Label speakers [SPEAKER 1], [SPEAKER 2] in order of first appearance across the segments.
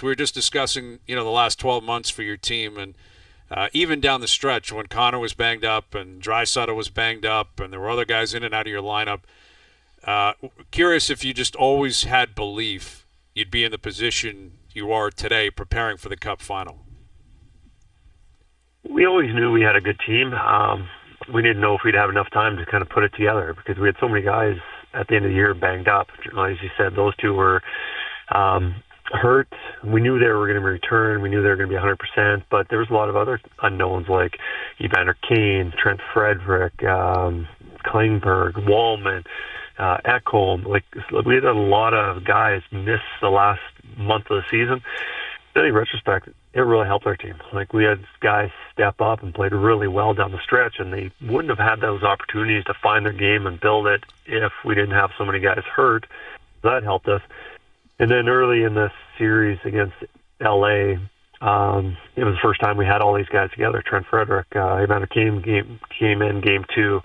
[SPEAKER 1] We were just discussing, the last 12 months for your team, and even down the stretch when Connor was banged up and Draisaitl was banged up and there were other guys in and out of your lineup. Curious if you just always had belief you'd be in the position you are today preparing for the Cup final.
[SPEAKER 2] We always knew we had a good team. We didn't know if we'd have enough time to kind of put it together because we had so many guys at the end of the year banged up. As you said, those two were hurt. We knew they were going to return. We knew they were going to be 100%, but there was a lot of other unknowns like Evander Kane, Trent Frederick, Klingberg, Wallman, Ekholm. We had a lot of guys miss the last month of the season. Then in retrospect, it really helped our team. We had guys step up and played really well down the stretch, and they wouldn't have had those opportunities to find their game and build it if we didn't have so many guys hurt. That helped us. And then early in this series against LA, it was the first time we had all these guys together. Trent Frederick, Evander Kane came in game 2.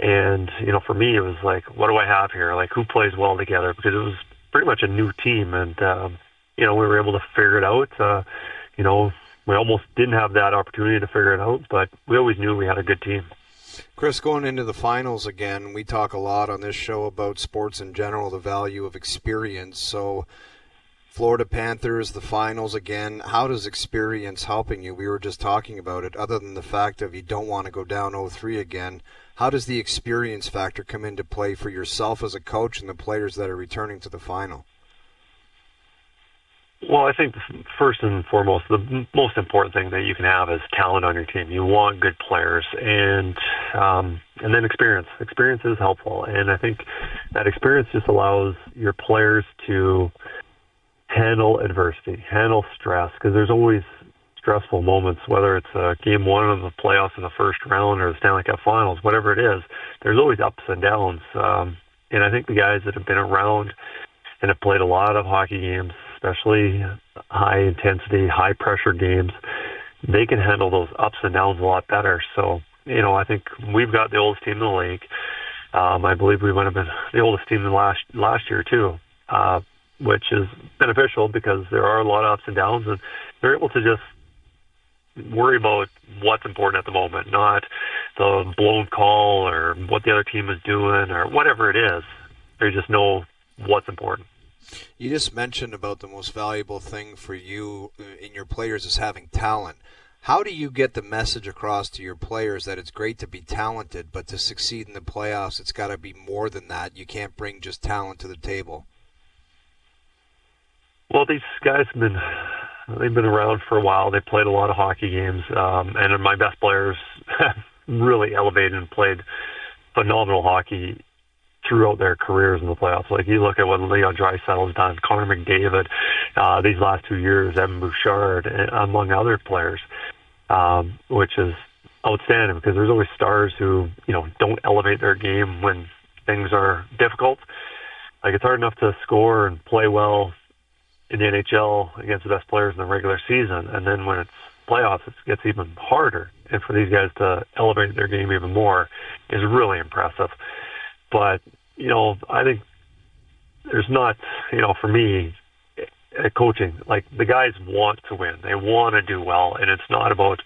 [SPEAKER 2] And, for me, it was what do I have here? Who plays well together? Because it was pretty much a new team. And, we were able to figure it out. We almost didn't have that opportunity to figure it out, but we always knew we had a good team.
[SPEAKER 3] Kris, going into the finals again, we talk a lot on this show about sports in general, the value of experience. So Florida Panthers, the finals again, how does experience helping you? We were just talking about it. Other than the fact of you don't want to go down 0-3 again, how does the experience factor come into play for yourself as a coach and the players that are returning to the final?
[SPEAKER 2] Well, I think first and foremost, the most important thing that you can have is talent on your team. You want good players, and then experience. Experience is helpful, and I think that experience just allows your players to handle adversity, handle stress, because there's always stressful moments, whether it's game 1 of the playoffs in the first round or the Stanley Cup Finals, whatever it is. There's always ups and downs, and I think the guys that have been around and have played a lot of hockey games, especially high-intensity, high-pressure games, they can handle those ups and downs a lot better. So, I think we've got the oldest team in the league. I believe we might have been the oldest team in last year, too, which is beneficial because there are a lot of ups and downs, and they're able to just worry about what's important at the moment, not the blown call or what the other team is doing or whatever it is. They just know what's important.
[SPEAKER 3] You just mentioned about the most valuable thing for you in your players is having talent. How do you get the message across to your players that it's great to be talented, but to succeed in the playoffs, it's got to be more than that? You can't bring just talent to the table.
[SPEAKER 2] Well, these guys they've been around for a while. They played a lot of hockey games, and my best players have really elevated and played phenomenal hockey throughout their careers in the playoffs. You look at what Leon Draisaitl has done, Connor McDavid, these last 2 years, Evan Bouchard, among other players, which is outstanding because there's always stars who, don't elevate their game when things are difficult. It's hard enough to score and play well in the NHL against the best players in the regular season, and then when it's playoffs, it gets even harder. And for these guys to elevate their game even more is really impressive. But, I think there's not, for me, at coaching, the guys want to win. They want to do well, and it's not about,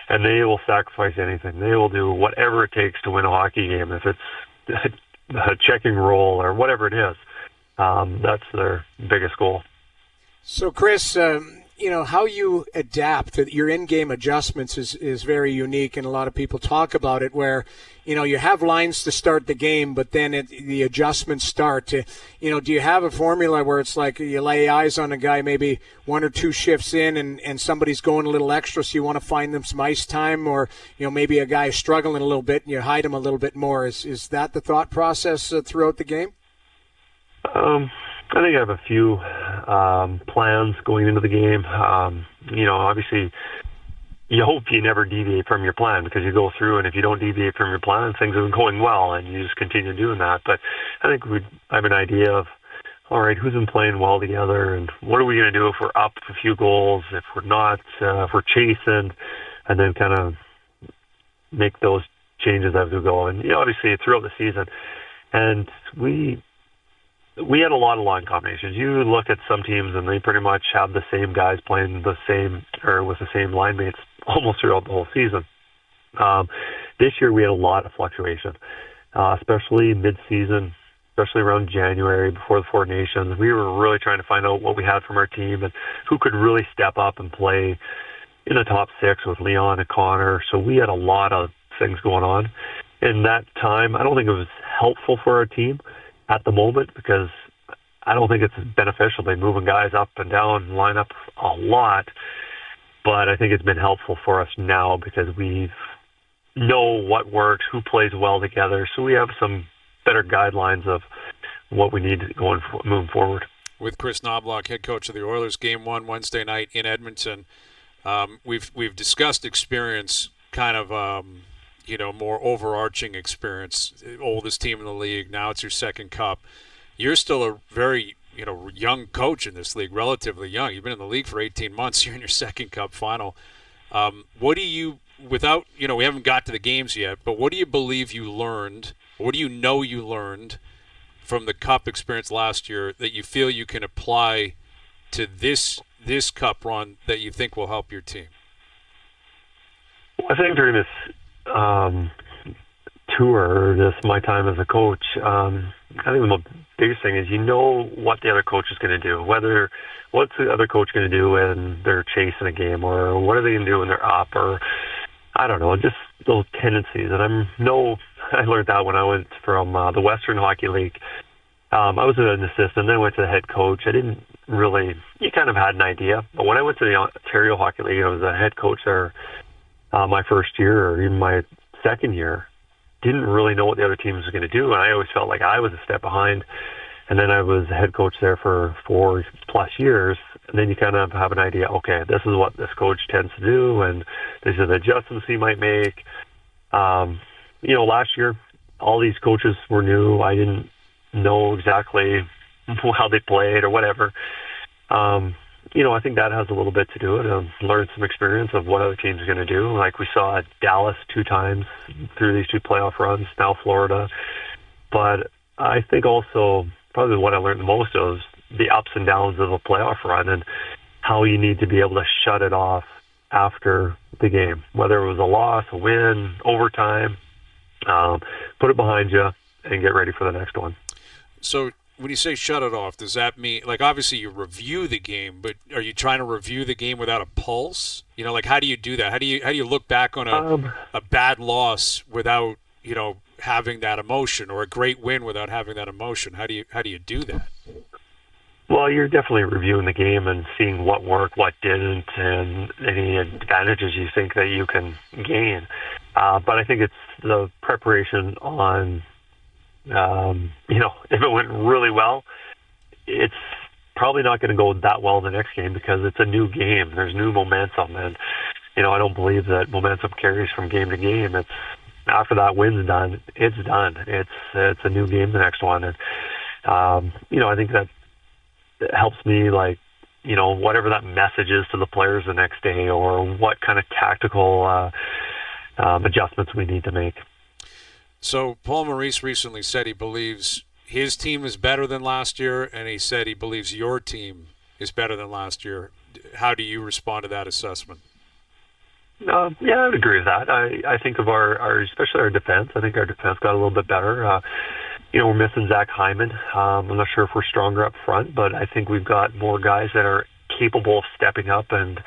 [SPEAKER 2] and they will sacrifice anything. They will do whatever it takes to win a hockey game. If it's a checking roll or whatever it is, that's their biggest goal.
[SPEAKER 4] So, Kris, how you adapt, your in-game adjustments is very unique, and a lot of people talk about it where, you have lines to start the game, but then the adjustments start. Do you have a formula where it's you lay eyes on a guy maybe 1 or 2 shifts in and somebody's going a little extra, so you want to find them some ice time, or, maybe a guy is struggling a little bit and you hide him a little bit more? Is that the thought process throughout the game?
[SPEAKER 2] I think I have a few plans going into the game. Obviously, you hope you never deviate from your plan because you go through, and if you don't deviate from your plan, things are going well, and you just continue doing that. But I think I have an idea of, all right, who's been playing well together, and what are we going to do if we're up a few goals, if we're not, if we're chasing, and then kind of make those changes as we go. And obviously throughout the season, and we had a lot of line combinations. You look at some teams and they pretty much have the same guys playing the same or with the same line mates almost throughout the whole season. This year we had a lot of fluctuation, especially mid-season, especially around January before the Four Nations. We were really trying to find out what we had from our team and who could really step up and play in the top six with Leon and Connor. So we had a lot of things going on. In that time, I don't think it was helpful for our team at the moment because I don't think it's beneficial. They're moving guys up and down, line up a lot. But I think it's been helpful for us now because we know what works, who plays well together. So we have some better guidelines of what we need moving forward.
[SPEAKER 1] With Kris Knoblauch, head coach of the Oilers, Game 1 Wednesday night in Edmonton. We've discussed experience, kind of more overarching experience. Oldest team in the league. Now it's your second cup. You're still a very young coach in this league, relatively young. You've been in the league for 18 months. You're in your second cup final. What do you, without we haven't got to the games yet, but what do you believe you learned? What do you know you learned from the cup experience last year that you feel you can apply to this cup run that you think will help your team?
[SPEAKER 2] I think during this tour, my time as a coach, I think the biggest thing is what the other coach is going to do, what's the other coach going to do when they're chasing a game, or what are they going to do when they're up, or I don't know, just those tendencies. And I learned that when I went from the Western Hockey League. I was an assistant, then I went to the head coach. I didn't really, you kind of had an idea, but when I went to the Ontario Hockey League, I was a head coach there my first year or even my second year. Didn't really know what the other team was going to do, and I always felt like I was a step behind. And then I was head coach there for 4+ years, and then you kind of have an idea, okay, this is what this coach tends to do, and these are the adjustments he might make. Last year, all these coaches were new. I didn't know exactly how they played or whatever. I think that has a little bit to do with it. Learn some experience of what other teams are going to do. Like we saw Dallas 2 times through these 2 playoff runs, now Florida. But I think also probably what I learned the most was the ups and downs of a playoff run and how you need to be able to shut it off after the game, whether it was a loss, a win, overtime, put it behind you and get ready for the next one.
[SPEAKER 1] So when you say shut it off, does that mean, obviously you review the game, but are you trying to review the game without a pulse? How do you do that? How do you look back on a bad loss without, having that emotion, or a great win without having that emotion? How do you do that?
[SPEAKER 2] Well, you're definitely reviewing the game and seeing what worked, what didn't, and any advantages you think that you can gain. But I think it's the preparation on, if it went really well, it's probably not going to go that well the next game because it's a new game. There's new momentum, and I don't believe that momentum carries from game to game. It's after that win's done, it's done. It's a new game the next one, and I think that helps me, whatever that message is to the players the next day, or what kind of tactical adjustments we need to make.
[SPEAKER 1] So Paul Maurice recently said he believes his team is better than last year, and he said he believes your team is better than last year. How do you respond to that assessment?
[SPEAKER 2] Yeah, I would agree with that. I think of our especially our defense. I think our defense got a little bit better. We're missing Zach Hyman. I'm not sure if we're stronger up front, but I think we've got more guys that are capable of stepping up and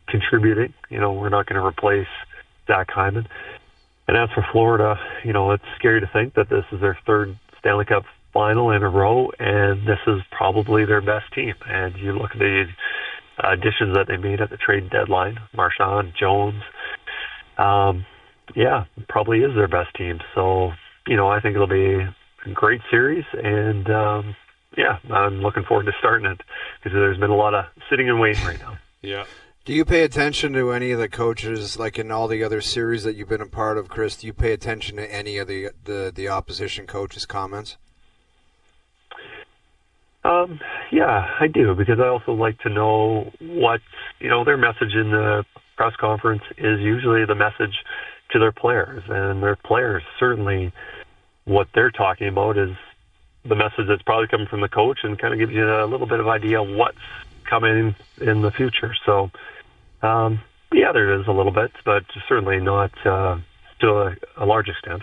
[SPEAKER 2] contributing. We're not going to replace Zach Hyman. And as for Florida, it's scary to think that this is their 3rd Stanley Cup final in a row, and this is probably their best team. And you look at the additions that they made at the trade deadline, Marchand, Jones, probably is their best team. So, I think it'll be a great series, and I'm looking forward to starting it because there's been a lot of sitting and waiting right now.
[SPEAKER 1] Yeah.
[SPEAKER 3] Do you pay attention to any of the coaches, like in all the other series that you've been a part of, Kris? Do you pay attention to any of the opposition coaches' comments?
[SPEAKER 2] Yeah, I do, because I also like to know what, their message in the press conference is usually the message to their players, and their players certainly what they're talking about is the message that's probably coming from the coach, and kind of gives you a little bit of idea of what's coming in the future. So, yeah, there is a little bit, but certainly not to a large extent.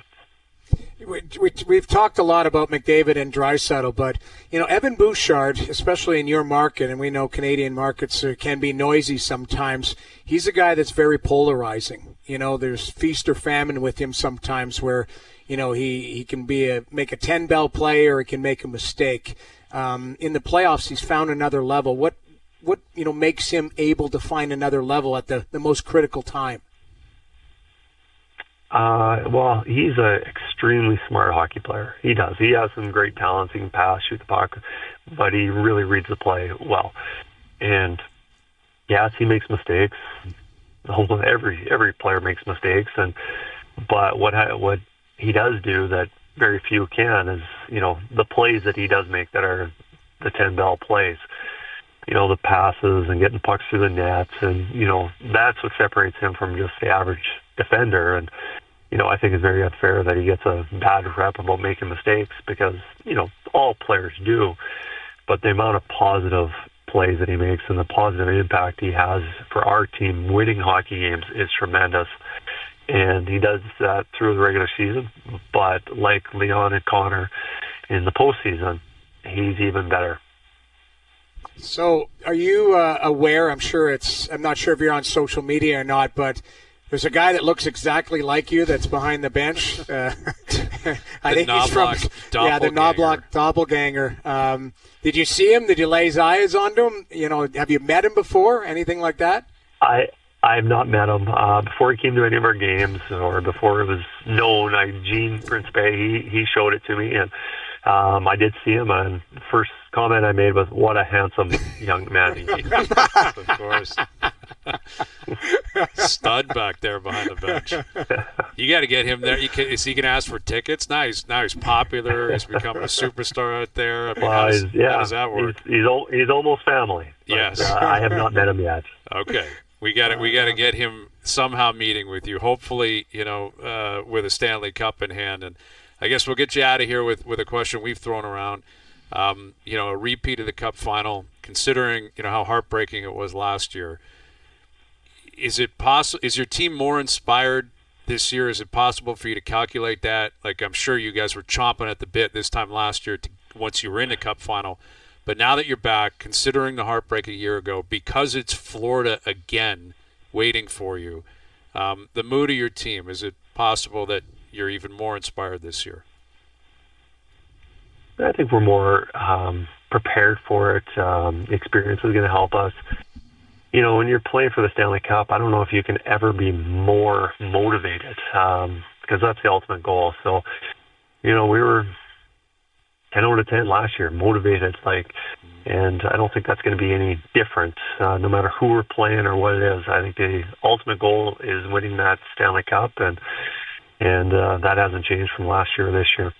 [SPEAKER 4] We've talked a lot about McDavid and Draisaitl, but Evan Bouchard, especially in your market, and we know Canadian markets can be noisy sometimes. He's a guy that's very polarizing. There's feast or famine with him sometimes, where he can make a 10-bell play, or he can make a mistake. In the playoffs, he's found another level. What makes him able to find another level at the most critical time?
[SPEAKER 2] Well, he's an extremely smart hockey player. He does. He has some great talents. He can pass, shoot the puck, but he really reads the play well. And yes, he makes mistakes. Every player makes mistakes, but what he does do that very few can is the plays that he does make that are the 10-bell plays. The passes and getting pucks through the nets, and that's what separates him from just the average defender. And I think it's very unfair that he gets a bad rep about making mistakes, because all players do, but the amount of positive plays that he makes and the positive impact he has for our team winning hockey games is tremendous. And he does that through the regular season, but like Leon and Connor in the postseason, he's even better.
[SPEAKER 4] So are you aware, I'm not sure if you're on social media or not, but there's a guy that looks exactly like you that's behind the bench. I think he's from the Knoblauch doppelganger. Did you see him? Did you lay his eyes onto him? Have you met him before? Anything like that?
[SPEAKER 2] I've not met him. Before he came to any of our games, or before it was known, Gene Principe, he showed it to me, and I did see him, and the first comment I made was, what a handsome young man he is.
[SPEAKER 1] Of course. Stud back there behind the bench. You got to get him there. Is he going to ask for tickets? Now he's popular. He's become a superstar out there. I mean, how does that work?
[SPEAKER 2] He's almost family.
[SPEAKER 1] Yes.
[SPEAKER 2] I have not met him yet.
[SPEAKER 1] Okay. We got to get him somehow meeting with you. Hopefully, with a Stanley Cup in hand. And I guess we'll get you out of here with a question we've thrown around. A repeat of the Cup final, considering how heartbreaking it was last year. Is your team more inspired this year? Is it possible for you to calculate that? Like, I'm sure you guys were chomping at the bit this time last year once you were in the Cup final. But now that you're back, considering the heartbreak a year ago, because it's Florida again waiting for you, the mood of your team, is it possible that you're even more inspired this year?
[SPEAKER 2] I think we're more prepared for it. Experience is going to help us. When you're playing for the Stanley Cup, I don't know if you can ever be more motivated, because that's the ultimate goal. So, we were 10 out of 10 last year, motivated, and I don't think that's going to be any different, no matter who we're playing or what it is. I think the ultimate goal is winning that Stanley Cup, and that hasn't changed from last year or this year.